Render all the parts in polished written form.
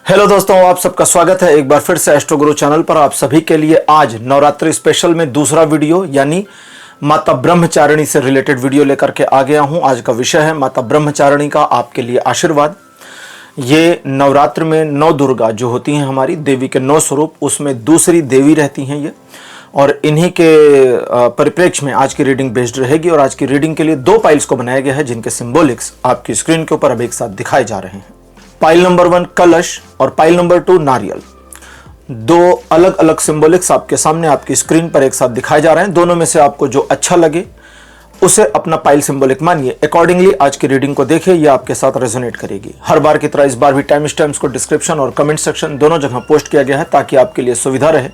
Hello दोस्तों, आप सबका स्वागत है एक बार फिर से एस्ट्रो गुरु चैनल पर। आप सभी के लिए आज नवरात्रि स्पेशल में दूसरा वीडियो यानी माता ब्रह्मचारिणी से रिलेटेड वीडियो लेकर के आ गया हूं। आज का विषय है माता ब्रह्मचारिणी का आपके लिए आशीर्वाद। ये नवरात्र में 9 दुर्गा जो होती हैं हमारी देवी के 9 स्वरूप, उसमें दूसरी देवी रहती हैं ये, और इन्हीं के परिप्रेक्ष्य में आज की रीडिंग बेस्ड रहेगी। और आज की रीडिंग के लिए 2 पाइल्स को बनाया गया है जिनके सिंबॉलिक्स आपकी स्क्रीन के ऊपर अब एक साथ दिखाए जा रहे हैं। पाइल नंबर 1 कलश और पाइल नंबर 2 नारियल। 2 अलग अलग सिंबॉलिक्स आपके सामने आपकी स्क्रीन पर एक साथ दिखाए जा रहे हैं। दोनों में से आपको जो अच्छा लगे उसे अपना पाइल सिंबॉलिक मानिए। अकॉर्डिंगली आज की रीडिंग को देखिए, यह आपके साथ रेजोनेट करेगी। हर बार की तरह इस बार भी टाइम स्टैम्प्स को डिस्क्रिप्शन और कमेंट सेक्शन दोनों जगह पोस्ट किया गया है ताकि आपके लिए सुविधा रहे।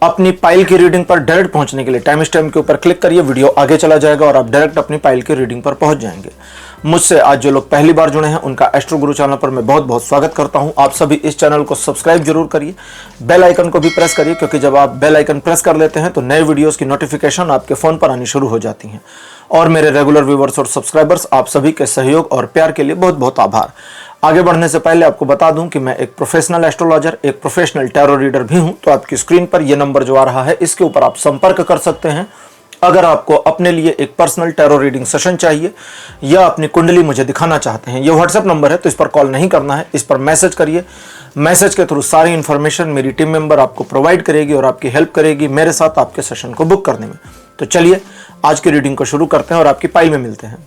अपनी पाइल की रीडिंग पर डायरेक्ट पहुंचने के लिए टाइम स्टैम्प के ऊपर क्लिक करिए, वीडियो आगे चला जाएगा और आप डायरेक्ट अपनी पाइल की रीडिंग पर पहुंच जाएंगे। मुझसे आज जो लोग पहली बार जुड़े हैं उनका एस्ट्रो गुरु चैनल पर मैं बहुत बहुत स्वागत करता हूं। आप सभी इस चैनल को सब्सक्राइब जरूर करिए, बेल आइकन को भी प्रेस करिए, क्योंकि जब आप बेल आइकन प्रेस कर लेते हैं तो नए वीडियोस की नोटिफिकेशन आपके फोन पर आनी शुरू हो जाती हैं। और मेरे रेगुलर व्यूवर्स और सब्सक्राइबर्स, आप सभी के सहयोग और प्यार के लिए बहुत बहुत आभार। आगे बढ़ने से पहले आपको बता दूं कि मैं एक प्रोफेशनल एस्ट्रोलॉजर, एक प्रोफेशनल टैरो रीडर भी हूं। तो आपकी स्क्रीन पर यह नंबर जो आ रहा है इसके ऊपर आप संपर्क कर सकते हैं अगर आपको अपने लिए एक पर्सनल टैरो रीडिंग सेशन चाहिए या अपनी कुंडली मुझे दिखाना चाहते हैं। यह व्हाट्सएप नंबर है तो इस पर कॉल नहीं करना है, इस पर मैसेज करिए। मैसेज के थ्रू सारी इंफॉर्मेशन मेरी टीम मेंबर आपको प्रोवाइड करेगी और आपकी हेल्प करेगी मेरे साथ आपके सेशन को बुक करने में। तो चलिए आज की रीडिंग को शुरू करते हैं और आपकी पाइल में मिलते हैं।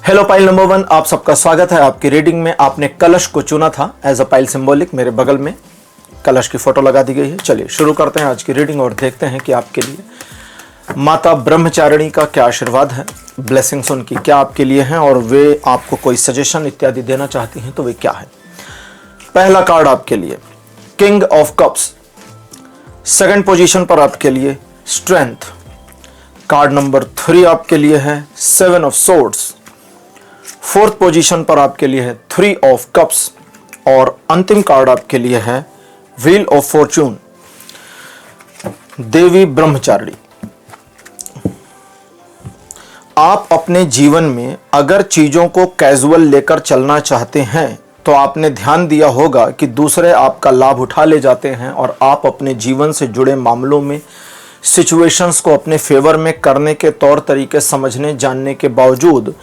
हेलो पाइल नंबर 1, आप सबका स्वागत है आपकी रीडिंग में। आपने कलश को चुना था एज अ पाइल सिंबॉलिक। मेरे बगल में कलश की फोटो लगा दी गई है। चलिए शुरू करते हैं आज की रीडिंग और देखते हैं कि आपके लिए माता ब्रह्मचारिणी का क्या आशीर्वाद है, ब्लेसिंग्स उनकी क्या आपके लिए हैं, और वे आपको कोई सजेशन इत्यादि देना चाहती हैं तो वे क्या है। पहला कार्ड आपके लिए king of cups. Second position पर आपके लिए स्ट्रेंथ। कार्ड नंबर 3 आपके लिए है 7 ऑफ सोर्ड्स। फोर्थ पोजीशन पर आपके लिए है 3 ऑफ कप्स और अंतिम कार्ड आपके लिए है व्हील ऑफ फॉर्चून। देवी ब्रह्मचारिणी, आप अपने जीवन में अगर चीजों को कैजुअल लेकर चलना चाहते हैं तो आपने ध्यान दिया होगा कि दूसरे आपका लाभ उठा ले जाते हैं और आप अपने जीवन से जुड़े मामलों में सिचुएशंस को अपने फेवर में करने के तौर तरीके समझने जानने के बावजूद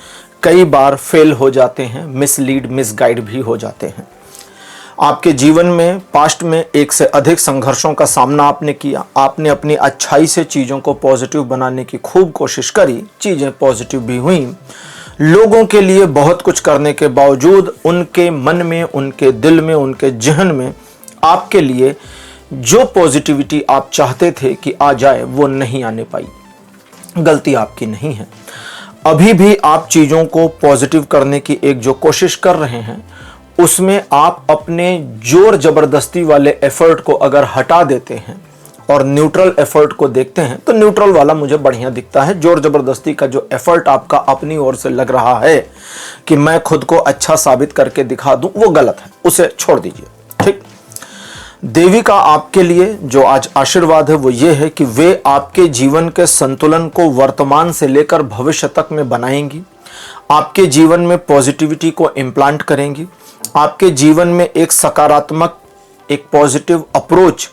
कई बार फेल हो जाते हैं, मिसलीड मिसगाइड भी हो जाते हैं। आपके जीवन में पास्ट में एक से अधिक संघर्षों का सामना आपने किया। आपने अपनी अच्छाई से चीज़ों को पॉजिटिव बनाने की खूब कोशिश करी, चीज़ें पॉजिटिव भी हुई। लोगों के लिए बहुत कुछ करने के बावजूद उनके मन में, उनके दिल में, उनके जहन में आपके लिए जो पॉजिटिविटी आप चाहते थे कि आ जाए वो नहीं आने पाई। गलती आपकी नहीं है, अभी भी आप चीज़ों को पॉजिटिव करने की एक जो कोशिश कर रहे हैं उसमें आप अपने जोर जबरदस्ती वाले एफर्ट को अगर हटा देते हैं और न्यूट्रल एफर्ट को देखते हैं तो न्यूट्रल वाला मुझे बढ़िया दिखता है। जोर जबरदस्ती का जो एफर्ट आपका अपनी ओर से लग रहा है कि मैं खुद को अच्छा साबित करके दिखा दूं, वो गलत है, उसे छोड़ दीजिए। ठीक। देवी का आपके लिए जो आज आशीर्वाद है वो ये है कि वे आपके जीवन के संतुलन को वर्तमान से लेकर भविष्य तक में बनाएंगी, आपके जीवन में पॉजिटिविटी को इम्प्लांट करेंगी, आपके जीवन में एक सकारात्मक, एक पॉजिटिव अप्रोच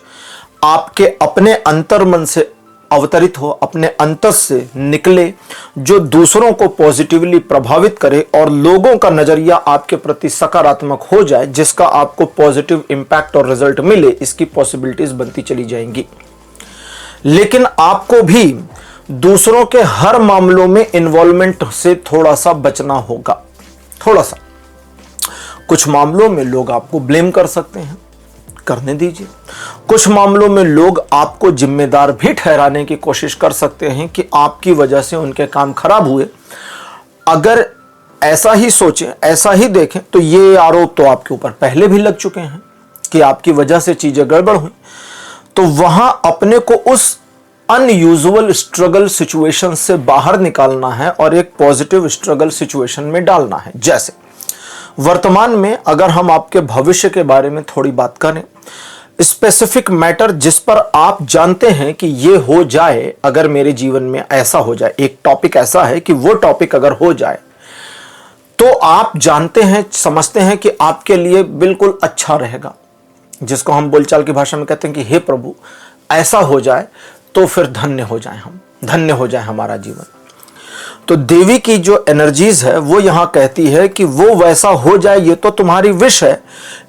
आपके अपने अंतर्मन से अवतरित हो, अपने अंतस से निकले, जो दूसरों को पॉजिटिवली प्रभावित करे और लोगों का नजरिया आपके प्रति सकारात्मक हो जाए, जिसका आपको पॉजिटिव इंपैक्ट और रिजल्ट मिले। इसकी पॉसिबिलिटीज बनती चली जाएंगी। लेकिन आपको भी दूसरों के हर मामलों में इन्वॉल्वमेंट से थोड़ा सा बचना होगा। थोड़ा सा, कुछ मामलों में लोग आपको ब्लेम कर सकते हैं, करने दीजिए। कुछ मामलों में लोग आपको जिम्मेदार भी ठहराने की कोशिश कर सकते हैं कि आपकी वजह से उनके काम खराब हुए। अगर ऐसा ही सोचें, ऐसा ही देखें तो ये आरोप तो आपके ऊपर पहले भी लग चुके हैं कि आपकी वजह से चीजें गड़बड़ हुई। तो वहां अपने को उस अनयूजुअल स्ट्रगल सिचुएशन से बाहर निकालना है और एक पॉजिटिव स्ट्रगल सिचुएशन में डालना है। जैसे वर्तमान में अगर हम आपके भविष्य के बारे में थोड़ी बात करें, स्पेसिफिक मैटर जिस पर आप जानते हैं कि ये हो जाए, अगर मेरे जीवन में ऐसा हो जाए, एक टॉपिक ऐसा है कि वो टॉपिक अगर हो जाए तो आप जानते हैं, समझते हैं कि आपके लिए बिल्कुल अच्छा रहेगा, जिसको हम बोलचाल की भाषा में कहते हैं कि हे प्रभु ऐसा हो जाए तो फिर धन्य हो जाए, हम धन्य हो जाए हमारा जीवन। तो देवी की जो एनर्जीज है वो यहां कहती है कि वो वैसा हो जाए, ये तो तुम्हारी विश है।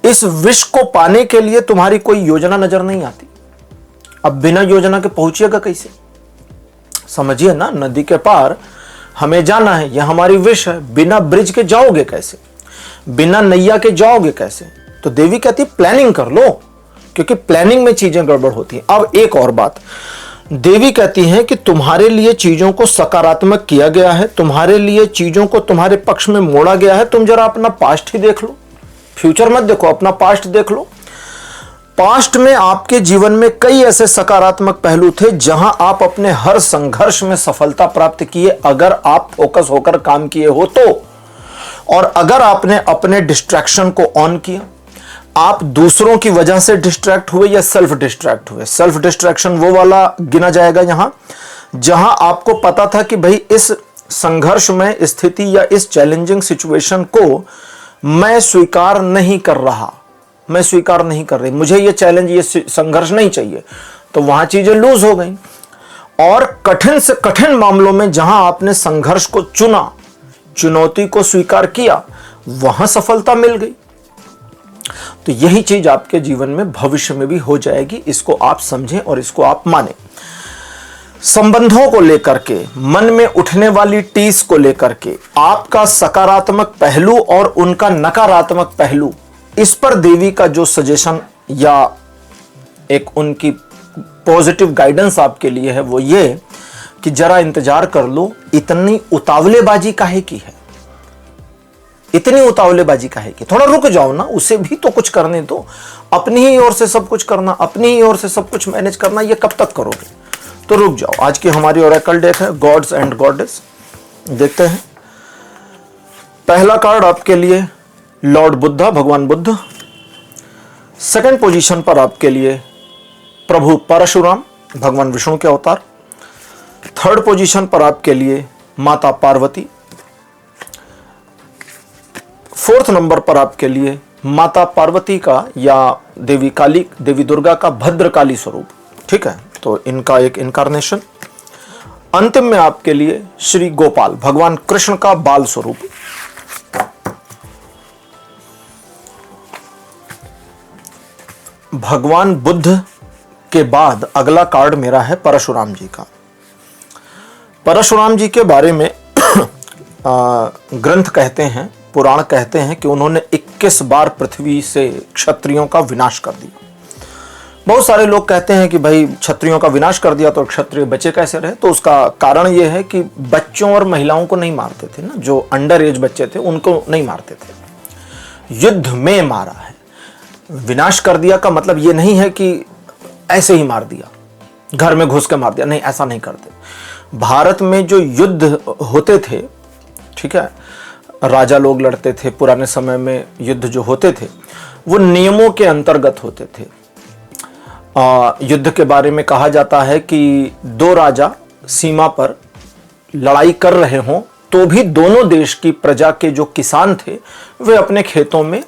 इस विश को पाने के लिए तुम्हारी कोई योजना नजर नहीं आती। अब बिना योजना के पहुंचिएगा कैसे? समझिए ना, नदी के पार हमें जाना है, यह हमारी विश है। बिना ब्रिज के जाओगे कैसे? बिना नैया के जाओगे कैसे? तो देवी कहती है प्लानिंग कर लो, क्योंकि प्लानिंग में चीजें गड़बड़ होती हैं। अब एक और बात, देवी कहती है कि तुम्हारे लिए चीजों को सकारात्मक किया गया है, तुम्हारे लिए चीजों को तुम्हारे पक्ष में मोड़ा गया है। तुम जरा अपना पास्ट ही देख लो, फ्यूचर मत देखो, अपना पास्ट देख लो। पास्ट में आपके जीवन में कई ऐसे सकारात्मक पहलू थे जहां आप अपने हर संघर्ष में सफलता प्राप्त किए, अगर आप फोकस होकर काम किए हो तो। और अगर आपने अपने डिस्ट्रैक्शन को ऑन किया, आप दूसरों की वजह से डिस्ट्रैक्ट हुए या सेल्फ डिस्ट्रैक्ट हुए। सेल्फ डिस्ट्रैक्शन वो वाला गिना जाएगा यहां जहां आपको पता था कि भाई इस संघर्ष में स्थिति या इस चैलेंजिंग सिचुएशन को मैं स्वीकार नहीं कर रहा, मैं स्वीकार नहीं कर रही, मुझे ये चैलेंज, ये संघर्ष नहीं चाहिए, तो वहां चीजें लूज हो गई। और कठिन से कठिन मामलों में जहां आपने संघर्ष को चुना, चुनौती को स्वीकार किया, वहां सफलता मिल गई। तो यही चीज आपके जीवन में भविष्य में भी हो जाएगी। इसको आप समझें और इसको आप मानें। संबंधों को लेकर के, मन में उठने वाली टीस को लेकर के, आपका सकारात्मक पहलू और उनका नकारात्मक पहलू, इस पर देवी का जो सजेशन या एक उनकी पॉजिटिव गाइडेंस आपके लिए है वो ये कि जरा इंतजार कर लो, इतनी उतावलेबाजी काहे की है, इतनी उतावलेबाजी काहे की, थोड़ा रुक जाओ ना, उसे भी तो कुछ करने दो। अपनी ही ओर से सब कुछ करना, अपनी ही ओर से सब कुछ मैनेज करना, ये कब तक करोगे? तो रुक जाओ। आज की हमारी ओरेकल डेक है गॉड्स एंड गॉडेस। देखते हैं पहला कार्ड आपके लिए लॉर्ड बुद्धा, भगवान बुद्ध। सेकंड पोजीशन पर आपके लिए प्रभु परशुराम, भगवान विष्णु के अवतार। थर्ड पोजीशन पर आपके लिए माता पार्वती। फोर्थ नंबर पर आपके लिए माता पार्वती का या देवी काली, देवी दुर्गा का भद्रकाली स्वरूप। ठीक है, तो इनका एक इनकारनेशन। अंतिम में आपके लिए श्री गोपाल, भगवान कृष्ण का बाल स्वरूप। भगवान बुद्ध के बाद अगला कार्ड मेरा है परशुराम जी का। परशुराम जी के बारे में ग्रंथ कहते हैं, पुराण कहते हैं कि उन्होंने 21 बार पृथ्वी से क्षत्रियों का विनाश कर दिया। बहुत सारे लोग कहते हैं कि भाई क्षत्रियों का विनाश कर दिया तो क्षत्रिय बचे कैसे रहे? तो उसका कारण यह है कि बच्चों और महिलाओं को नहीं मारते थे ना, जो अंडर एज बच्चे थे उनको नहीं मारते थे, युद्ध में मारा है। विनाश कर दिया का मतलब यह नहीं है कि ऐसे ही मार दिया, घर में घुस के मार दिया, नहीं, ऐसा नहीं करते। भारत में जो युद्ध होते थे, ठीक है, राजा लोग लड़ते थे पुराने समय में, युद्ध जो होते थे वो नियमों के अंतर्गत होते थे। युद्ध के बारे में कहा जाता है कि दो राजा सीमा पर लड़ाई कर रहे हों तो भी दोनों देश की प्रजा के जो किसान थे वे अपने खेतों में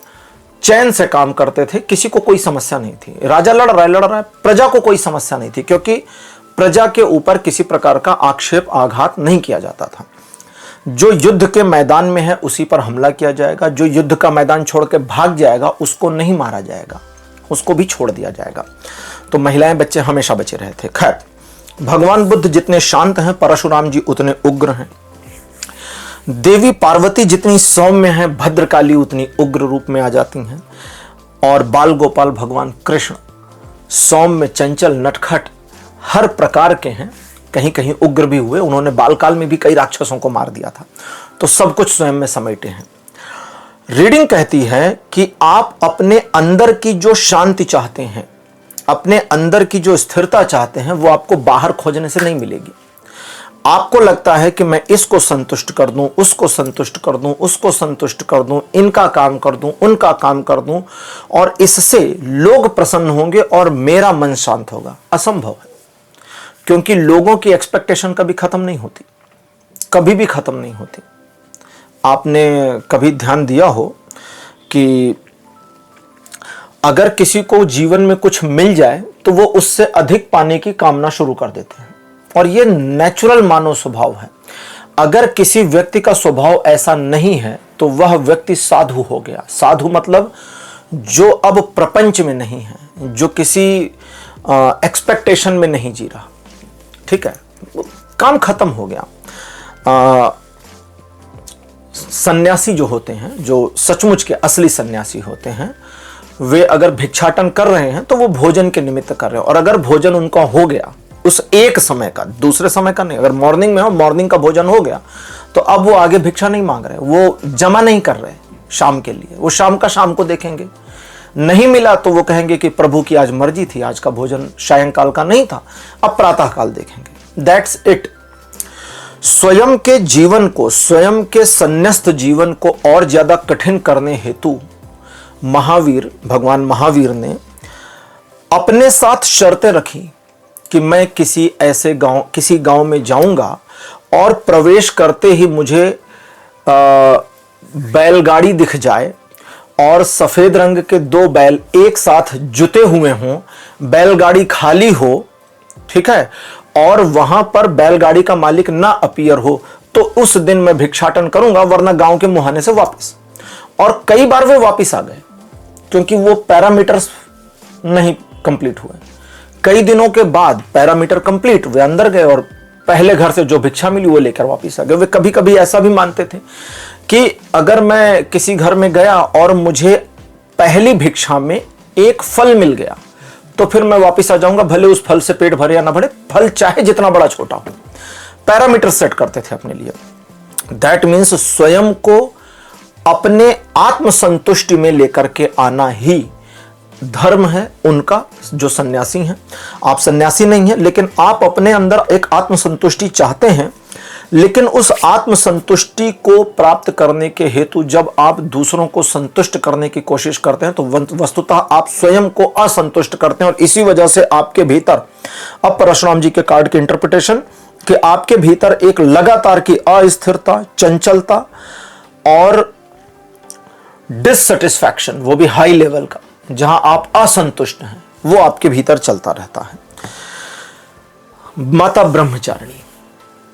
चैन से काम करते थे, किसी को कोई समस्या नहीं थी। राजा लड़ रहा है, प्रजा को कोई समस्या नहीं थी, क्योंकि प्रजा के ऊपर किसी प्रकार का आक्षेप, आघात नहीं किया जाता था। जो युद्ध के मैदान में है उसी पर हमला किया जाएगा, जो युद्ध का मैदान छोड़ के भाग जाएगा उसको नहीं मारा जाएगा, उसको भी छोड़ दिया जाएगा। तो महिलाएं, बच्चे हमेशा बचे रहे थे। खैर, भगवान बुद्ध जितने शांत हैं, परशुराम जी उतने उग्र हैं। देवी पार्वती जितनी सौम्य है, भद्रकाली उतनी उग्र रूप में आ जाती हैं। और बाल गोपाल भगवान कृष्ण सौम्य, चंचल, नटखट हर प्रकार के हैं, कहीं कहीं उग्र भी हुए। उन्होंने बालकाल में भी कई राक्षसों को मार दिया था। तो सब कुछ स्वयं में समेटे हैं। रीडिंग कहती है कि आप अपने अंदर की जो शांति चाहते हैं, अपने अंदर की जो स्थिरता चाहते हैं, वो आपको बाहर खोजने से नहीं मिलेगी। आपको लगता है कि मैं इसको संतुष्ट कर दूं, उसको संतुष्ट कर दूं, उसको संतुष्ट कर दूं, इनका काम कर दूं, उनका काम कर दूं, और इससे लोग प्रसन्न होंगे और मेरा मन शांत होगा। असंभव है, क्योंकि लोगों की एक्सपेक्टेशन कभी खत्म नहीं होती, कभी भी खत्म नहीं होती। आपने कभी ध्यान दिया हो कि अगर किसी को जीवन में कुछ मिल जाए तो वो उससे अधिक पाने की कामना शुरू कर देते हैं, और ये नेचुरल मानव स्वभाव है। अगर किसी व्यक्ति का स्वभाव ऐसा नहीं है तो वह व्यक्ति साधु हो गया। साधु मतलब जो अब प्रपंच में नहीं है, जो किसी एक्सपेक्टेशन में नहीं जी रहा, ठीक है, काम खत्म हो गया। सन्यासी जो होते हैं, जो सचमुच के असली सन्यासी होते हैं, वे अगर भिक्षाटन कर रहे हैं तो वो भोजन के निमित्त कर रहे हैं, और अगर भोजन उनका हो गया उस एक समय का, दूसरे समय का नहीं, अगर मॉर्निंग में हो, मॉर्निंग का भोजन हो गया तो अब वो आगे भिक्षा नहीं मांग रहे, वो जमा नहीं कर रहे शाम के लिए, वो शाम का शाम को देखेंगे। नहीं मिला तो वो कहेंगे कि प्रभु की आज मर्जी थी, आज का भोजन सायंकाल का नहीं था, अब प्रातः काल देखेंगे। That's it. स्वयं के जीवन को, स्वयं के संन्यस्त जीवन को और ज्यादा कठिन करने हेतु महावीर, भगवान महावीर ने अपने साथ शर्तें रखी कि मैं किसी ऐसे गांव, किसी गांव में जाऊंगा और प्रवेश करते ही मुझे बैलगाड़ी दिख जाए और सफेद रंग के 2 बैल एक साथ जुते हुए हों, बैलगाड़ी खाली हो, ठीक है, और वहां पर बैलगाड़ी का मालिक ना अपीयर हो, तो उस दिन मैं भिक्षाटन करूंगा, वरना गांव के मुहाने से वापस। और कई बार वे वापस आ गए क्योंकि वो पैरामीटर्स नहीं कंप्लीट हुए। कई दिनों के बाद पैरामीटर कंप्लीट, वे अंदर गए और पहले घर से जो भिक्षा मिली वो लेकर वापस आ गए। वे कभी कभी ऐसा भी मानते थे कि अगर मैं किसी घर में गया और मुझे पहली भिक्षा में एक फल मिल गया तो फिर मैं वापस आ जाऊंगा, भले उस फल से पेट भरे या ना भरे, फल चाहे जितना बड़ा छोटा हो। पैरामीटर सेट करते थे अपने लिए। दैट मीन्स स्वयं को अपने आत्मसंतुष्टि में लेकर के आना ही धर्म है उनका, जो सन्यासी हैं। आप सन्यासी नहीं हैं, लेकिन आप अपने अंदर एक आत्मसंतुष्टि चाहते हैं, लेकिन उस आत्मसंतुष्टि को प्राप्त करने के हेतु जब आप दूसरों को संतुष्ट करने की कोशिश करते हैं तो वस्तुतः आप स्वयं को असंतुष्ट करते हैं। और इसी वजह से आपके भीतर, अब परशुराम जी के कार्ड की इंटरप्रिटेशन, कि आपके भीतर एक लगातार की अस्थिरता, चंचलता और डिससेटिस्फैक्शन, वो भी हाई लेवल का, जहां आप असंतुष्ट हैं, वो आपके भीतर चलता रहता है। माता ब्रह्मचारिणी,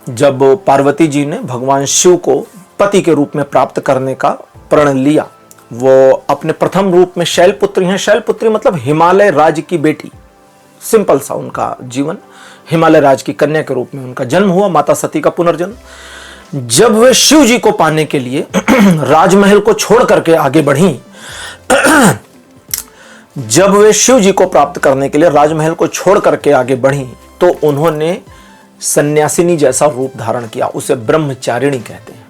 जब पार्वती जी ने भगवान शिव को पति के रूप में प्राप्त करने का प्रण लिया, वो अपने प्रथम रूप में शैलपुत्री हैं। शैलपुत्री मतलब हिमालय राज की बेटी, सिंपल सा उनका जीवन, हिमालय राज की कन्या के रूप में उनका जन्म हुआ, माता सती का पुनर्जन्म। जब वे शिव जी को पाने के लिए राजमहल को छोड़ करके आगे बढ़ी, जब वे शिव जी को प्राप्त करने के लिए राजमहल को छोड़ करके आगे बढ़ी तो उन्होंने सन्यासिनी जैसा रूप धारण किया, उसे ब्रह्मचारिणी कहते हैं।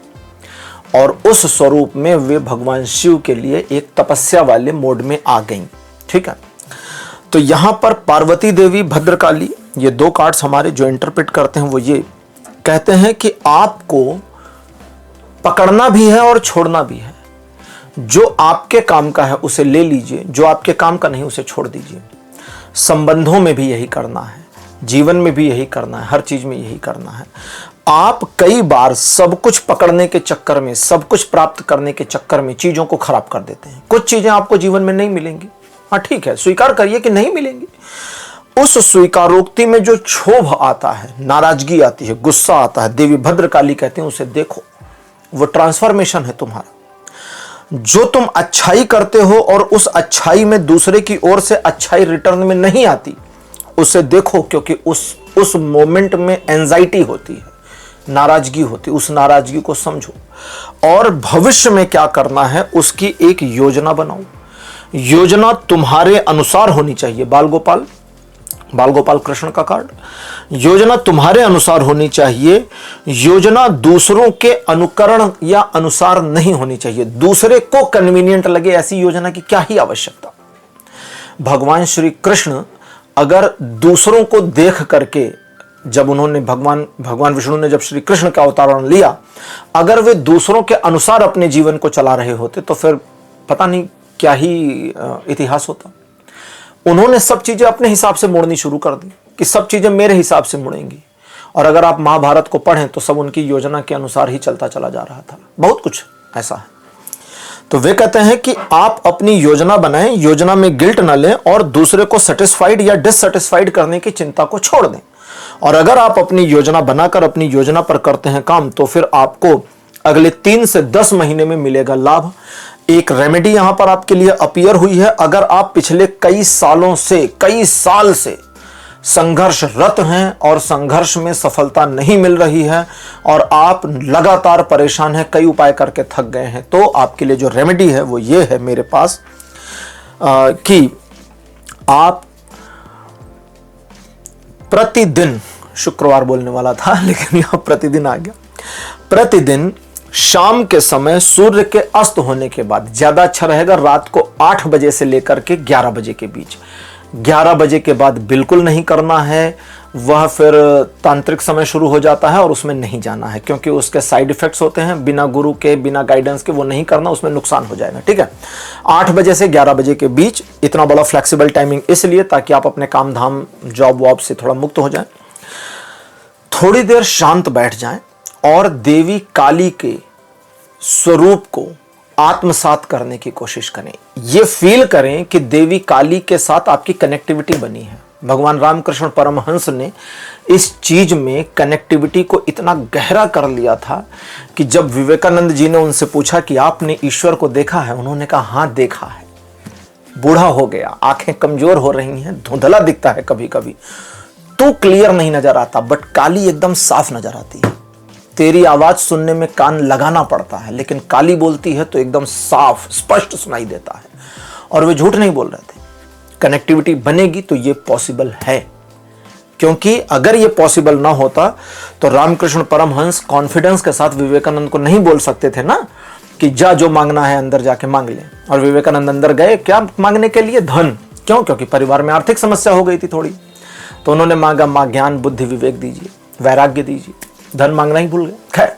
और उस स्वरूप में वे भगवान शिव के लिए एक तपस्या वाले मोड में आ गईं, ठीक है। तो यहां पर पार्वती देवी, भद्रकाली, ये 2 कार्ड्स हमारे जो इंटरप्रेट करते हैं वो ये कहते हैं कि आपको पकड़ना भी है और छोड़ना भी है। जो आपके काम का है उसे ले लीजिए, जो आपके काम का नहीं उसे छोड़ दीजिए। संबंधों में भी यही करना है, जीवन में भी यही करना है, हर चीज में यही करना है। आप कई बार सब कुछ पकड़ने के चक्कर में, सब कुछ प्राप्त करने के चक्कर में चीजों को खराब कर देते हैं। कुछ चीजें आपको जीवन में नहीं मिलेंगी, हाँ ठीक है, स्वीकार करिए कि नहीं मिलेंगी। उस स्वीकारोक्ति में जो क्षोभ आता है, नाराजगी आती है, गुस्सा आता है, देवी भद्रकाली कहते हैं उसे देखो, वो ट्रांसफॉर्मेशन है तुम्हारा। जो तुम अच्छाई करते हो और उस अच्छाई में दूसरे की ओर से अच्छाई रिटर्न में नहीं आती, उसे देखो, क्योंकि उस मोमेंट में एंजाइटी होती है, नाराजगी होती है। उस नाराजगी को समझो और भविष्य में क्या करना है उसकी एक योजना बनाओ। योजना तुम्हारे अनुसार होनी चाहिए। बाल गोपाल कृष्ण का कार्ड, योजना तुम्हारे अनुसार होनी चाहिए। योजना दूसरों के अनुकरण या अनुसार नहीं होनी चाहिए। दूसरे को कन्वीनियंट लगे ऐसी योजना की क्या ही आवश्यकता। भगवान श्री कृष्ण अगर दूसरों को देख करके, जब उन्होंने भगवान विष्णु ने जब श्री कृष्ण का अवतारण लिया, अगर वे दूसरों के अनुसार अपने जीवन को चला रहे होते तो फिर पता नहीं क्या ही इतिहास होता। उन्होंने सब चीजें अपने हिसाब से मोड़नी शुरू कर दी कि सब चीजें मेरे हिसाब से मुड़ेंगी, और अगर आप महाभारत को पढ़ें तो सब उनकी योजना के अनुसार ही चलता चला जा रहा था। बहुत कुछ ऐसा है। तो वे कहते हैं कि आप अपनी योजना बनाएं, योजना में गिल्ट न लें और दूसरे को सेटिस्फाइड या डिससेटिस्फाइड करने की चिंता को छोड़ दें। और अगर आप अपनी योजना बनाकर अपनी योजना पर करते हैं काम, तो फिर आपको अगले 3 से 10 महीने में मिलेगा लाभ। एक रेमेडी यहां पर आपके लिए अपीयर हुई है। अगर आप पिछले कई साल से संघर्षरत हैं और संघर्ष में सफलता नहीं मिल रही है और आप लगातार परेशान हैं, कई उपाय करके थक गए हैं, तो आपके लिए जो रेमेडी है वो ये है मेरे पास कि आप प्रतिदिन, शुक्रवार बोलने वाला था लेकिन यहां प्रतिदिन आ गया, प्रतिदिन शाम के समय सूर्य के अस्त होने के बाद, ज्यादा अच्छा रहेगा रात को 8 बजे से लेकर के 11 बजे के बीच। 11 बजे के बाद बिल्कुल नहीं करना है, वह फिर तांत्रिक समय शुरू हो जाता है और उसमें नहीं जाना है, क्योंकि उसके साइड इफेक्ट्स होते हैं। बिना गुरु के, बिना गाइडेंस के वो नहीं करना, उसमें नुकसान हो जाएगा। ठीक है, 8 बजे से 11 बजे के बीच, इतना बड़ा फ्लेक्सिबल टाइमिंग इसलिए ताकि आप अपने काम धाम, जॉब वॉब से थोड़ा मुक्त हो जाएं। थोड़ी देर शांत बैठ जाएं और देवी काली के स्वरूप को आत्मसात करने की कोशिश करें। ये फील करें कि देवी काली के साथ आपकी कनेक्टिविटी बनी है। भगवान रामकृष्ण परमहंस ने इस चीज में कनेक्टिविटी को इतना गहरा कर लिया था कि जब विवेकानंद जी ने उनसे पूछा कि आपने ईश्वर को देखा है, उन्होंने कहा हाँ देखा है। बूढ़ा हो गया, आंखें कमजोर हो रही हैं, धुंधला दिखता है, कभी कभी तो क्लियर नहीं नजर आता, बट काली एकदम साफ नजर आती है। तेरी आवाज सुनने में कान लगाना पड़ता है, लेकिन काली बोलती है तो एकदम साफ स्पष्ट सुनाई देता है। और वे झूठ नहीं बोल रहे थे। कनेक्टिविटी बनेगी तो ये पॉसिबल है, क्योंकि अगर ये पॉसिबल ना होता तो रामकृष्ण परमहंस कॉन्फिडेंस के साथ विवेकानंद को नहीं बोल सकते थे ना कि जा जो मांगना है अंदर जाके मांग ले। और विवेकानंद अंदर गए क्या मांगने के लिए? धन। क्यों? क्योंकि परिवार में आर्थिक समस्या हो गई थी थोड़ी, तो उन्होंने मांगा मां ज्ञान बुद्धि विवेक दीजिए, वैराग्य दीजिए। धन मांगना ही भूल गए। खैर,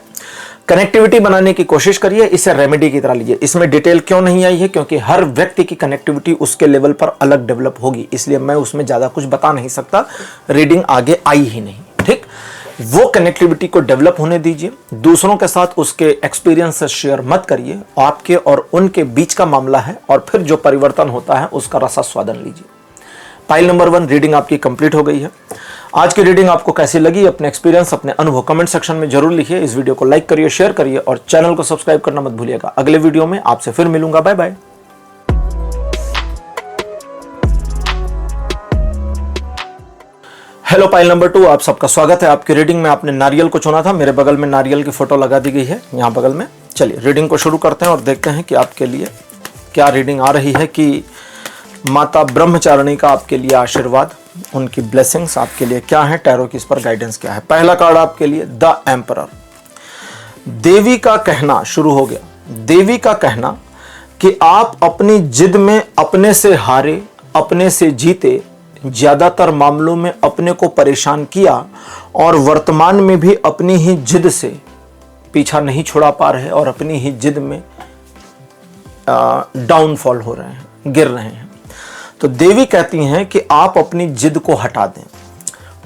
कनेक्टिविटी बनाने की कोशिश करिए, इसे रेमेडी की तरह लीजिए। इसमें डिटेल क्यों नहीं आई है? क्योंकि हर व्यक्ति की कनेक्टिविटी उसके लेवल पर अलग डेवलप होगी, इसलिए मैं उसमें ज्यादा कुछ बता नहीं सकता। रीडिंग आगे आई ही नहीं। ठीक, वो कनेक्टिविटी को डेवलप होने दीजिए। दूसरों के साथ उसके एक्सपीरियंस से शेयर मत करिए। आपके और उनके बीच का मामला है और फिर जो परिवर्तन होता है उसका रसास्वादन लीजिए। फाइल नंबर 1 रीडिंग आपकी कंप्लीट हो गई है। आज की रीडिंग आपको कैसी लगी? अपने एक्सपीरियंस, अपने अनुभव कमेंट सेक्शन में जरूर लिखिए। इस वीडियो को लाइक करिए, शेयर करिए और चैनल को सब्सक्राइब करना मत भूलिएगा। अगले वीडियो में आपसे फिर मिलूंगा। Bye bye. Hello pile number 2, आप सबका स्वागत है। आपकी रीडिंग में आपने नारियल को चुना था। मेरे बगल में नारियल की फोटो लगा दी गई है, यहाँ बगल में। चलिए रीडिंग को शुरू करते हैं और देखते हैं कि आपके लिए क्या रीडिंग आ रही है, कि माता ब्रह्मचारिणी का आपके लिए आशीर्वाद, उनकी ब्लेसिंग्स आपके लिए क्या है, टैरो की इस पर गाइडेंस क्या है। पहला कार्ड आपके लिए द एम्परर। देवी का कहना शुरू हो गया। देवी का कहना कि आप अपनी जिद में अपने से हारे, अपने से जीते, ज्यादातर मामलों में अपने को परेशान किया और वर्तमान में भी अपनी ही जिद से पीछा नहीं छुड़ा पा रहे और अपनी ही जिद में डाउनफॉल हो रहे हैं, गिर रहे हैं। तो देवी कहती हैं कि आप अपनी जिद को हटा दें।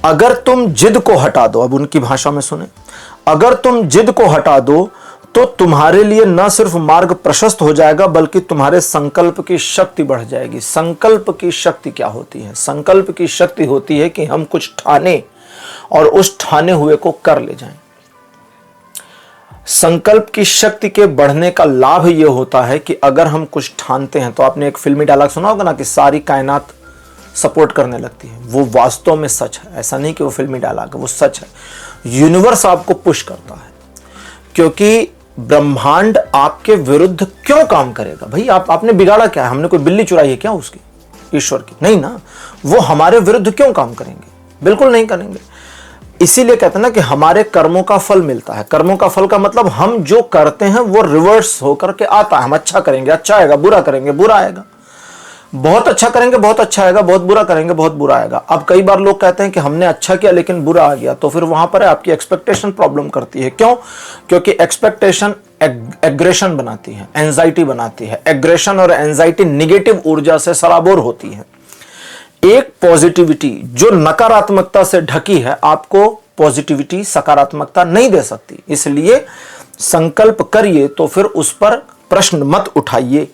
अगर तुम जिद को हटा दो, अब उनकी भाषा में सुने, अगर तुम जिद को हटा दो तो तुम्हारे लिए न सिर्फ मार्ग प्रशस्त हो जाएगा बल्कि तुम्हारे संकल्प की शक्ति बढ़ जाएगी। संकल्प की शक्ति क्या होती है? संकल्प की शक्ति होती है कि हम कुछ ठाने और उस ठाने हुए को कर ले जाएं। संकल्प की शक्ति के बढ़ने का लाभ यह होता है कि अगर हम कुछ ठानते हैं, तो आपने एक फिल्मी डायलॉग सुना होगा ना कि सारी कायनात सपोर्ट करने लगती है। वो वास्तव में सच है, ऐसा नहीं कि वो फिल्मी डायलॉग है, वो सच है। यूनिवर्स आपको पुश करता है, क्योंकि ब्रह्मांड आपके विरुद्ध क्यों काम करेगा? भाई आपने बिगाड़ा क्या है? हमने कोई बिल्ली चुराई है क्या उसकी, ईश्वर की? नहीं ना। वो हमारे विरुद्ध क्यों काम करेंगे? बिल्कुल नहीं करेंगे। इसीलिए कहते हैं ना कि हमारे कर्मों का फल मिलता है। कर्मों का फल का मतलब हम जो करते हैं वो रिवर्स होकर के आता है। हम अच्छा करेंगे अच्छा आएगा, बुरा करेंगे बुरा आएगा। बहुत अच्छा करेंगे बहुत अच्छा आएगा, बहुत बुरा करेंगे बहुत बुरा आएगा। अब कई बार लोग कहते हैं कि हमने अच्छा किया लेकिन बुरा आ गया, तो फिर वहां पर आपकी एक्सपेक्टेशन प्रॉब्लम करती है। क्यों? क्योंकि एक्सपेक्टेशन एग्रेशन बनाती है, एंजाइटी बनाती है। एग्रेशन और एंजाइटी निगेटिव ऊर्जा से सराबोर होती है। एक पॉजिटिविटी जो नकारात्मकता से ढकी है आपको पॉजिटिविटी, सकारात्मकता नहीं दे सकती। इसलिए संकल्प करिए तो फिर उस पर प्रश्न मत उठाइए,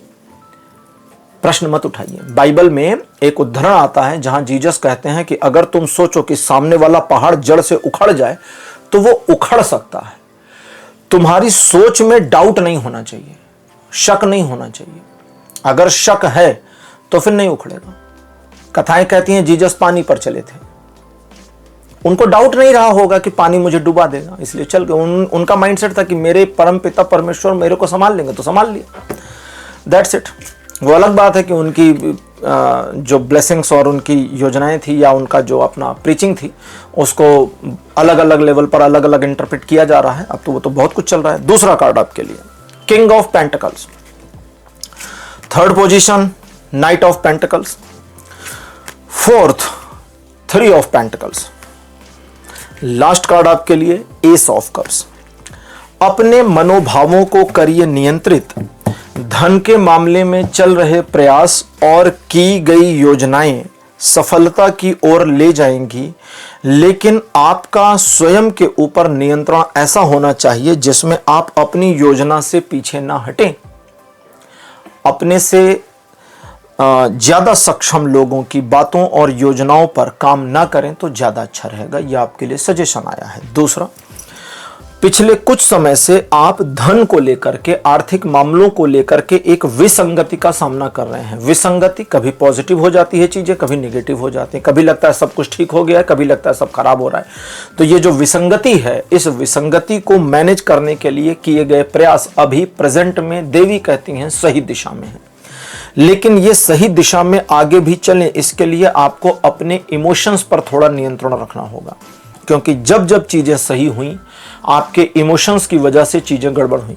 प्रश्न मत उठाइए। बाइबल में एक उदाहरण आता है जहां जीसस कहते हैं कि अगर तुम सोचो कि सामने वाला पहाड़ जड़ से उखड़ जाए तो वो उखड़ सकता है। तुम्हारी सोच में डाउट नहीं होना चाहिए, शक नहीं होना चाहिए। अगर शक है तो फिर नहीं उखड़ेगा। कथाएं कहती हैं जीसस पानी पर चले थे, उनको डाउट नहीं रहा होगा कि पानी मुझे डुबा देगा, इसलिए चल गए। उनका माइंडसेट था कि मेरे परम पिता परमेश्वर मेरे को संभाल लेंगे, तो संभाल लिया, दैट्स इट। वो अलग बात है कि उनकी जो ब्लेसिंग्स और उनकी योजनाएं थी या उनका जो अपना प्रीचिंग थी उसको अलग अलग लेवल पर अलग अलग इंटरप्रेट किया जा रहा है। अब तो वो तो बहुत कुछ चल रहा है। दूसरा कार्ड आपके लिए king of pentacles, third position night of pentacles, fourth three of pentacles, last card आपके लिए एस ऑफ कप्स। अपने मनोभावों को करिए नियंत्रित। धन के मामले में चल रहे प्रयास और की गई योजनाएं सफलता की ओर ले जाएंगी, लेकिन आपका स्वयं के ऊपर नियंत्रण ऐसा होना चाहिए जिसमें आप अपनी योजना से पीछे ना हटें। अपने से ज्यादा सक्षम लोगों की बातों और योजनाओं पर काम ना करें तो ज्यादा अच्छा रहेगा। यह आपके लिए सजेशन आया है। दूसरा, पिछले कुछ समय से आप धन को लेकर के, आर्थिक मामलों को लेकर के एक विसंगति का सामना कर रहे हैं। विसंगति, कभी पॉजिटिव हो जाती है चीजें, कभी नेगेटिव हो जाती है। कभी लगता है सब कुछ ठीक हो गया है, कभी लगता है सब खराब हो रहा है। तो ये जो विसंगति है, इस विसंगति को मैनेज करने के लिए किए गए प्रयास अभी प्रेजेंट में देवी कहती हैं सही दिशा में है। लेकिन ये सही दिशा में आगे भी चलें, इसके लिए आपको अपने इमोशंस पर थोड़ा नियंत्रण रखना होगा, क्योंकि जब जब चीजें सही हुई, आपके इमोशंस की वजह से चीजें गड़बड़ हुई।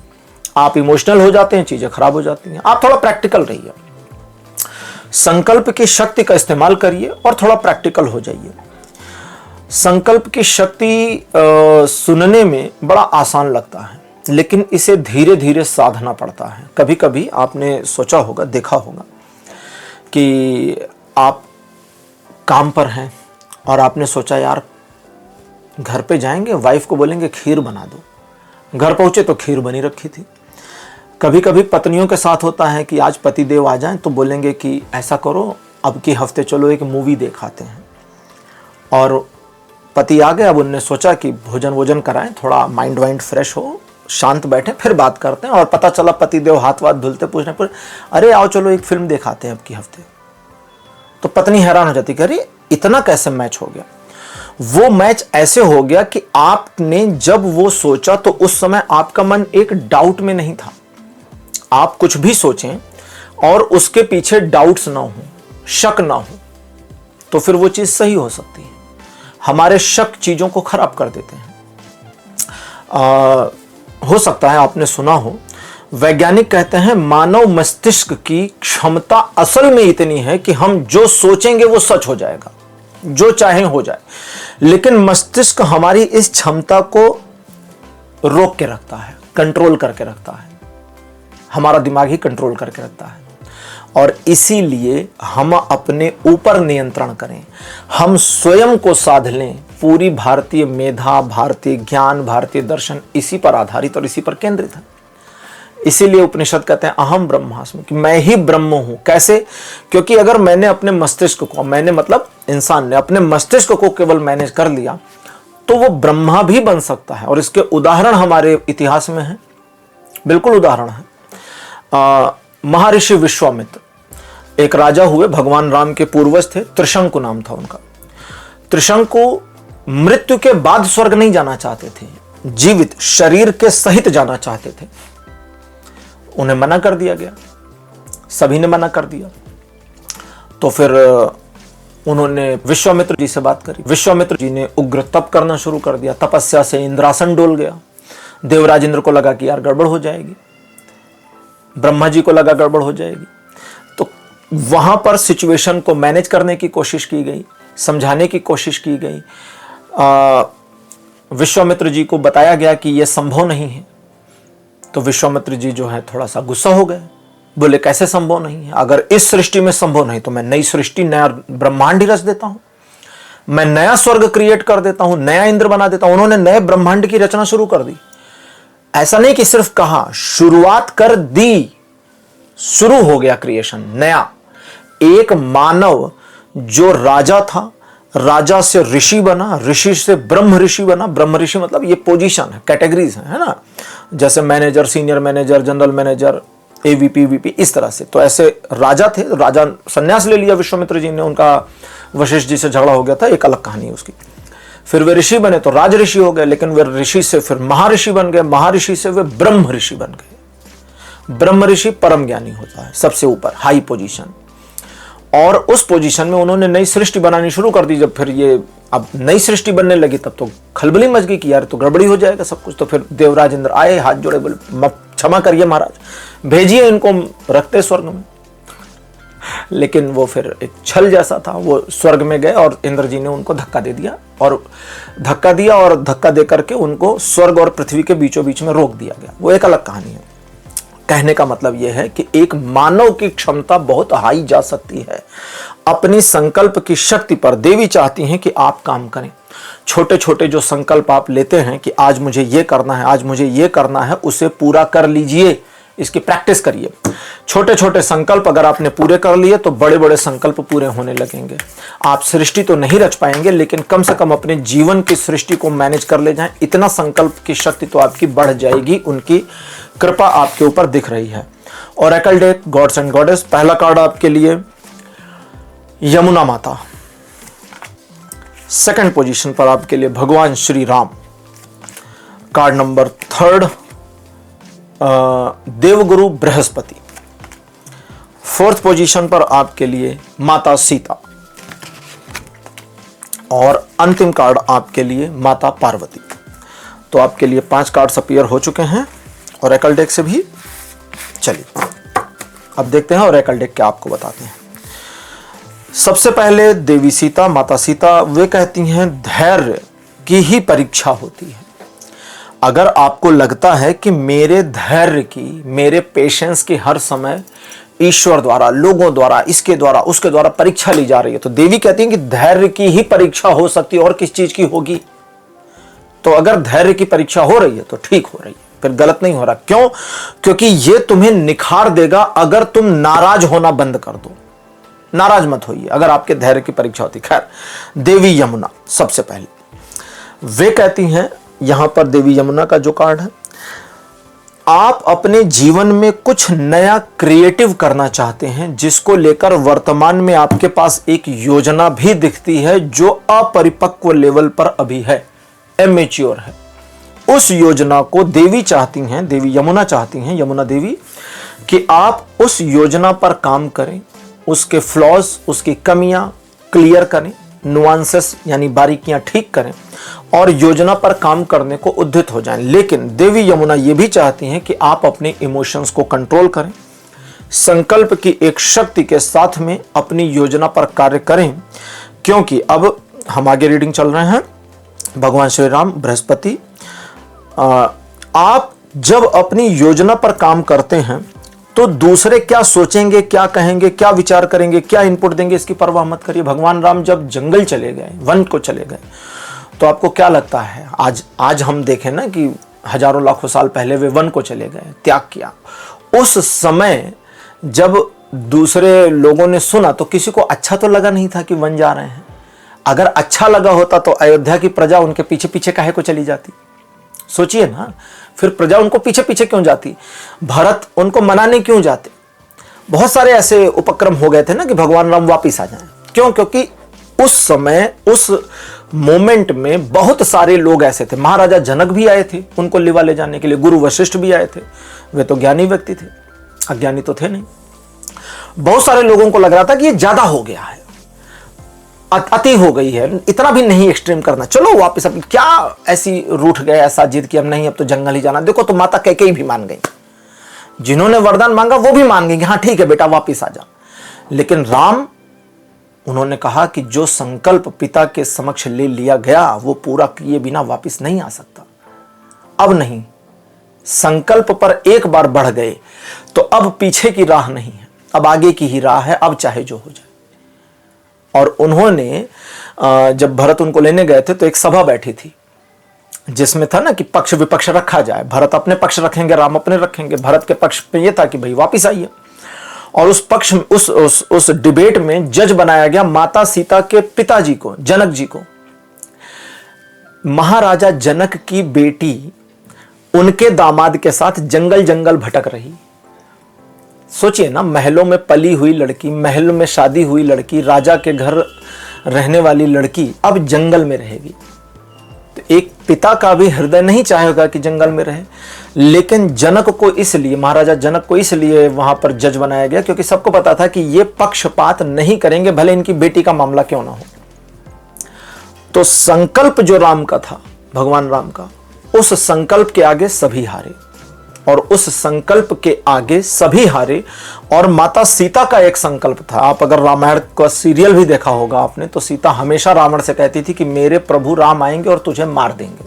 आप इमोशनल हो जाते हैं, चीजें खराब हो जाती हैं। आप थोड़ा प्रैक्टिकल रहिए, संकल्प की शक्ति का इस्तेमाल करिए और थोड़ा प्रैक्टिकल हो जाइए। संकल्प की शक्ति सुनने में बड़ा आसान लगता है, लेकिन इसे धीरे धीरे साधना पड़ता है। कभी कभी आपने सोचा होगा, देखा होगा कि आप काम पर हैं और आपने सोचा यार घर पे जाएंगे, वाइफ को बोलेंगे खीर बना दो। घर पहुंचे तो खीर बनी रखी थी। कभी कभी पत्नियों के साथ होता है कि आज पतिदेव आ जाएं तो बोलेंगे कि ऐसा करो, अब के हफ्ते चलो एक मूवी देखाते हैं। और पति आ गए, अब उनने सोचा कि भोजन वोजन कराएं, थोड़ा माइंड वाइंड फ्रेश हो, शांत बैठे, फिर बात करते हैं। और पता चला पतिदेव हाथ वाथ धुलते पूछने पर, अरे आओ चलो एक फिल्म दिखाते हैं अब की हफ्ते। तो पत्नी हैरान हो जाती कि अरे इतना कैसे मैच हो गया। वो मैच ऐसे हो गया कि आपने जब वो सोचा तो उस समय आपका मन एक डाउट में नहीं था। आप कुछ भी सोचें और उसके पीछे डाउट्स ना हो, शक ना हो, तो फिर वो चीज सही हो सकती है। हमारे शक चीजों को खराब कर देते हैं। हो सकता है आपने सुना हो, वैज्ञानिक कहते हैं मानव मस्तिष्क की क्षमता असल में इतनी है कि हम जो सोचेंगे वो सच हो जाएगा, जो चाहे हो जाए। लेकिन मस्तिष्क हमारी इस क्षमता को रोक के रखता है, कंट्रोल करके रखता है। हमारा दिमाग ही कंट्रोल करके रखता है। और इसीलिए हम अपने ऊपर नियंत्रण करें, हम स्वयं को साध लें। पूरी भारतीय मेधा, भारतीय ज्ञान, भारतीय दर्शन इसी पर आधारित और इसी पर केंद्रित है। इसीलिए उपनिषद कहते हैं अहम ब्रह्मास्मि, कि मैं ही ब्रह्म हूं। कैसे? क्योंकि अगर मैंने अपने मस्तिष्क को, मैंने मतलब इंसान ने अपने मस्तिष्क को केवल मैनेज कर लिया तो वो ब्रह्मा भी बन सकता है। और इसके उदाहरण हमारे इतिहास में हैं, बिल्कुल उदाहरण है। महर्षि विश्वामित्र एक राजा हुए, भगवान राम के पूर्वज थे, त्रिशंकु नाम था उनका। त्रिशंकु मृत्यु के बाद स्वर्ग नहीं जाना चाहते थे, जीवित शरीर के सहित जाना चाहते थे। उन्हें मना कर दिया गया, सभी ने मना कर दिया। तो फिर उन्होंने विश्वामित्र जी से बात करी। विश्वामित्र जी ने उग्र तप करना शुरू कर दिया। तपस्या से इंद्रासन डोल गया। देवराज इंद्र को लगा कि यार गड़बड़ हो जाएगी, ब्रह्मा जी को लगा गड़बड़ हो जाएगी। तो वहां पर सिचुएशन को मैनेज करने की कोशिश की गई, समझाने की कोशिश की गई। विश्वामित्र जी को बताया गया कि यह संभव नहीं है। तो विश्वामित्र जी जो है थोड़ा सा गुस्सा हो गए, बोले कैसे संभव नहीं है? अगर इस सृष्टि में संभव नहीं तो मैं नई सृष्टि, नया ब्रह्मांड ही रच देता हूं। मैं नया स्वर्ग क्रिएट कर देता हूं, नया इंद्र बना देता हूं। उन्होंने नए ब्रह्मांड की रचना शुरू कर दी। ऐसा नहीं कि सिर्फ कहा, शुरुआत कर दी, शुरू हो गया क्रिएशन नया। एक मानव जो राजा था, राजा से ऋषि बना, ऋषि से ब्रह्म ऋषि बना। ब्रह्म ऋषि मतलब ये पोजीशन है, कैटेगरीज है ना, जैसे manager, senior manager, general manager, AVP, VP, इस तरह से। तो ऐसे राजा थे, राजा संन्यास ले लिया विश्वामित्र जी ने, उनका वशिष्ठ जी से झगड़ा हो गया था, एक अलग कहानी है उसकी। फिर वे ऋषि बने तो राज ऋषि हो गए, लेकिन वे ऋषि से फिर महर्षि बन गए, महर्षि से वे ब्रह्म ऋषि बन गए। ब्रह्म ऋषि परम ज्ञानी होता है, सबसे ऊपर हाई पोजीशन। और उस पोजीशन में उन्होंने नई सृष्टि बनानी शुरू कर दी। जब फिर ये अब नई सृष्टि बनने लगी तब तो खलबली मच गई कि यार तो गड़बड़ी हो जाएगा सब कुछ। तो फिर देवराज इंद्र आए, हाथ जोड़े, बोले क्षमा करिए महाराज, भेजिए इनको, रखते स्वर्ग में। लेकिन वो फिर एक छल जैसा था, वो स्वर्ग में गए और इंद्र जी ने उनको धक्का दे दिया, और धक्का दे करके उनको स्वर्ग और पृथ्वी के बीचों बीच में रोक दिया गया। वो एक अलग कहानी है। कहने का मतलब यह है कि एक मानव की क्षमता बहुत हाई जा सकती है। अपनी संकल्प की शक्ति पर देवी चाहती हैं कि आप काम करें। छोटे छोटे जो संकल्प आप लेते हैं कि आज मुझे ये करना है, आज मुझे ये करना है, उसे पूरा कर लीजिए, इसकी प्रैक्टिस करिए। छोटे छोटे संकल्प अगर आपने पूरे कर लिए तो बड़े बड़े संकल्प पूरे होने लगेंगे। आप सृष्टि तो नहीं रच पाएंगे, लेकिन कम से कम अपने जीवन की सृष्टि को मैनेज कर ले जाएं, इतना संकल्प की शक्ति तो आपकी बढ़ जाएगी। उनकी कृपा आपके ऊपर दिख रही है। Oracle deck, gods and goddess. पहला कार्ड आपके लिए यमुना माता, सेकंड पोजीशन पर आपके लिए भगवान Shri Ram, card number 3 Devguru Brihaspati, 4th position पर आपके लिए माता सीता, और अंतिम कार्ड आपके लिए माता पार्वती। तो आपके लिए 5 कार्ड्स अपीयर हो चुके हैं ओरेकल डेक से भी। चलिए अब देखते हैं ओरेकल डेक क्या आपको बताते हैं। सबसे पहले देवी सीता, माता सीता, वे कहती हैं धैर्य की ही परीक्षा होती है। अगर आपको लगता है कि मेरे धैर्य की, मेरे पेशेंस की हर समय ईश्वर द्वारा, लोगों द्वारा, इसके द्वारा, उसके द्वारा परीक्षा ली जा रही है, तो देवी कहती है कि धैर्य की ही परीक्षा हो सकती है, और किस चीज की होगी। तो अगर धैर्य की परीक्षा हो रही है तो ठीक हो रही है, फिर गलत नहीं हो रहा। क्यों? क्योंकि ये तुम्हें निखार देगा अगर तुम नाराज होना बंद कर दो। नाराज मत होइए अगर आपके धैर्य की परीक्षा होती। खैर, देवी यमुना सबसे पहले वे कहती हैं, यहां पर देवी यमुना का जो कार्ड है, आप अपने जीवन में कुछ नया क्रिएटिव करना चाहते हैं, जिसको लेकर वर्तमान में आपके पास एक योजना भी दिखती है जो अपरिपक्व लेवल पर अभी है, इमेच्योर है। उस योजना को देवी चाहती हैं, देवी यमुना चाहती हैं, यमुना देवी, कि आप उस योजना पर काम करें, उसके फ्लॉज, उसकी कमियां क्लियर करें, नुआंसेस यानी बारीकियां ठीक करें, और योजना पर काम करने को उद्यत हो जाएं। लेकिन देवी यमुना ये भी चाहती हैं कि आप अपने इमोशंस को कंट्रोल करें, संकल्प की एक शक्ति के साथ में अपनी योजना पर कार्य करें। क्योंकि अब हम आगे रीडिंग चल रहे हैं, भगवान श्री राम, बृहस्पति, आप जब अपनी योजना पर काम करते हैं तो दूसरे क्या सोचेंगे, क्या कहेंगे, क्या विचार करेंगे, क्या इनपुट देंगे, इसकी परवाह मत करिए। भगवान राम जब जंगल चले गए, वन को चले गए, तो आपको क्या लगता है, आज हम देखें ना कि हजारों लाखों साल पहले वे वन को चले गए, त्याग किया। उस समय जब दूसरे लोगों ने सुना तो किसी को अच्छा तो लगा नहीं था कि वन जा रहे हैं। अगर अच्छा लगा होता तो अयोध्या की प्रजा उनके पीछे पीछे काहे को चली जाती? सोचिए ना, फिर प्रजा उनको पीछे पीछे क्यों जाती? भरत उनको मनाने क्यों जाते? बहुत सारे ऐसे उपक्रम हो गए थे ना कि भगवान राम वापिस आ जाएं। क्यों? क्योंकि उस समय, उस मोमेंट में बहुत सारे लोग ऐसे थे। महाराजा जनक भी आए थे उनको लिवा ले जाने के लिए, गुरु वशिष्ठ भी आए थे, वे तो ज्ञानी व्यक्ति थे, अज्ञानी तो थे नहीं। बहुत सारे लोगों को लग रहा था कि ये ज्यादा हो गया है, अति हो गई है, इतना भी नहीं एक्सट्रीम करना, चलो वापस। अब क्या ऐसी रूठ गए, ऐसा जिद कि अब नहीं, अब तो जंगल ही जाना। देखो तो माता कैकेयी भी मान गई, जिन्होंने वरदान मांगा वो भी मान गई कि हाँ ठीक है बेटा वापिस आ जा। लेकिन राम, उन्होंने कहा कि जो संकल्प पिता के समक्ष ले लिया गया वो पूरा किए बिना वापिस नहीं आ सकता। अब नहीं, संकल्प पर एक बार बढ़ गए तो अब पीछे की राह नहीं है, अब आगे की ही राह है, अब चाहे जो हो जाए। और उन्होंने जब भरत उनको लेने गए थे तो एक सभा बैठी थी जिसमें था ना कि पक्ष विपक्ष रखा जाए। भरत अपने पक्ष रखेंगे, राम अपने रखेंगे। भरत के पक्ष पे ये था कि भाई वापिस आइए, और उस पक्ष उस डिबेट में जज बनाया गया माता सीता के पिताजी को, जनक जी को। महाराजा जनक की बेटी उनके दामाद के साथ जंगल जंगल भटक रही। सोचिए ना, महलों में पली हुई लड़की, महल में शादी हुई लड़की, राजा के घर रहने वाली लड़की अब जंगल में रहेगी। तो एक पिता का भी हृदय नहीं चाहेगा कि जंगल में रहे। लेकिन जनक को इसलिए, महाराजा जनक को इसलिए वहां पर जज बनाया गया क्योंकि सबको पता था कि ये पक्षपात नहीं करेंगे, भले इनकी बेटी का मामला क्यों ना हो। तो संकल्प जो राम का था, भगवान राम का, उस संकल्प के आगे सभी हारे, और उस संकल्प के आगे सभी हारे। और माता सीता का एक संकल्प था। आप अगर रामायण का सीरियल भी देखा होगा आपने, तो सीता हमेशा रावण से कहती थी कि मेरे प्रभु राम आएंगे और तुझे मार देंगे।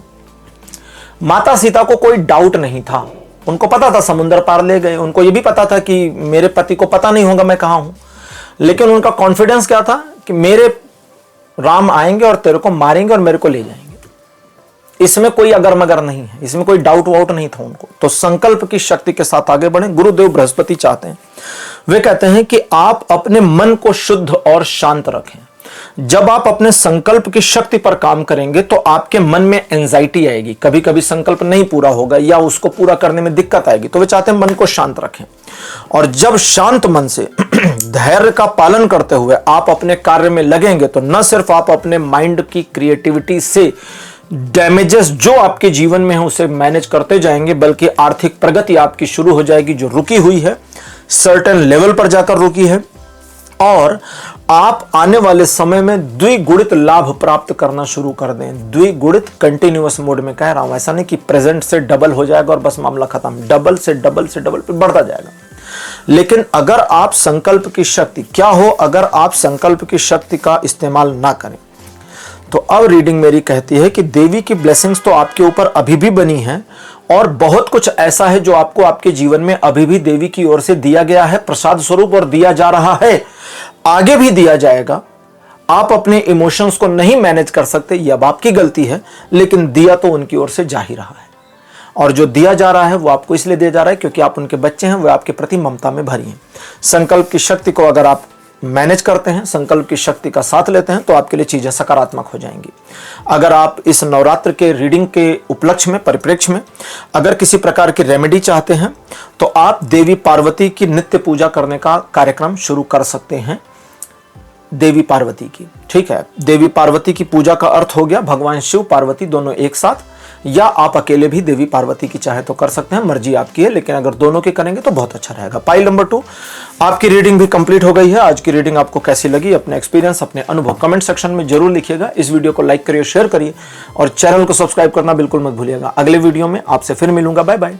माता सीता को कोई डाउट नहीं था, उनको पता था समुद्र पार ले गए, उनको ये भी पता था कि मेरे पति को पता नहीं होगा मैं कहां हूं, लेकिन उनका कॉन्फिडेंस क्या था कि मेरे राम आएंगे और तेरे को मारेंगे और मेरे को ले जाएंगे। इसमें कोई अगर मगर नहीं है, इसमें कोई डाउट वाउट नहीं था उनको। तो संकल्प की शक्ति के साथ आगे बढ़े। गुरुदेव बृहस्पति चाहते हैं, वे कहते हैं कि आप अपने मन को शुद्ध और शांत रखें। जब आप अपने संकल्प की शक्ति पर काम करेंगे तो आपके मन में एंजाइटी आएगी, कभी कभी संकल्प नहीं पूरा होगा या उसको पूरा करने में दिक्कत आएगी। तो वे चाहते हैं मन को शांत रखें, और जब शांत मन से धैर्य का पालन करते हुए आप अपने कार्य में लगेंगे तो न सिर्फ आप अपने माइंड की क्रिएटिविटी से डैमेजेस जो आपके जीवन में है उसे मैनेज करते जाएंगे, बल्कि आर्थिक प्रगति आपकी शुरू हो जाएगी जो रुकी हुई है, सर्टेन लेवल पर जाकर रुकी है। और आप आने वाले समय में द्विगुणित लाभ प्राप्त करना शुरू कर दें। द्विगुणित कंटिन्यूअस मोड में कह रहा हूं, ऐसा नहीं कि प्रेजेंट से डबल हो जाएगा और बस मामला खत्म। डबल से डबल से डबल पे बढ़ता जाएगा। लेकिन अगर आप संकल्प की शक्ति, क्या हो अगर आप संकल्प की शक्ति का इस्तेमाल ना करें? तो अब रीडिंग मेरी कहती है कि देवी की ब्लेसिंग्स तो आपके ऊपर अभी भी बनी है, और बहुत कुछ ऐसा है जो आपको आपके जीवन में अभी भी देवी की ओर से दिया गया है प्रसाद स्वरूप, और दिया जा रहा है, आगे भी दिया जाएगा। आप अपने इमोशंस को नहीं मैनेज कर सकते, यह अब आपकी गलती है, लेकिन दिया तो उनकी ओर से जा ही रहा है। और जो दिया जा रहा है वो आपको इसलिए दिया जा रहा है क्योंकि आप उनके बच्चे हैं, वो आपके प्रति ममता में भरी हैं। संकल्प की शक्ति को अगर आप मैनेज करते हैं, संकल्प की शक्ति का साथ लेते हैं, तो आपके लिए चीजें सकारात्मक हो जाएंगी। अगर आप इस नवरात्र के रीडिंग के उपलक्ष्य में, परिप्रेक्ष्य में अगर किसी प्रकार की रेमेडी चाहते हैं तो आप देवी पार्वती की नित्य पूजा करने का कार्यक्रम शुरू कर सकते हैं। देवी पार्वती की, ठीक है, देवी पार्वती की पूजा का अर्थ हो गया भगवान शिव पार्वती दोनों एक साथ, या आप अकेले भी देवी पार्वती की चाहे तो कर सकते हैं, मर्जी आपकी है, लेकिन अगर दोनों की करेंगे तो बहुत अच्छा रहेगा। पाइल नंबर 2, आपकी रीडिंग भी कंप्लीट हो गई है। आज की रीडिंग आपको कैसी लगी, अपने एक्सपीरियंस, अपने अनुभव कमेंट सेक्शन में जरूर लिखिएगा। इस वीडियो को लाइक करिए, शेयर करिए, और चैनल को सब्सक्राइब करना बिल्कुल मत भूलिएगा। अगले वीडियो में आपसे फिर मिलूंगा। Bye bye.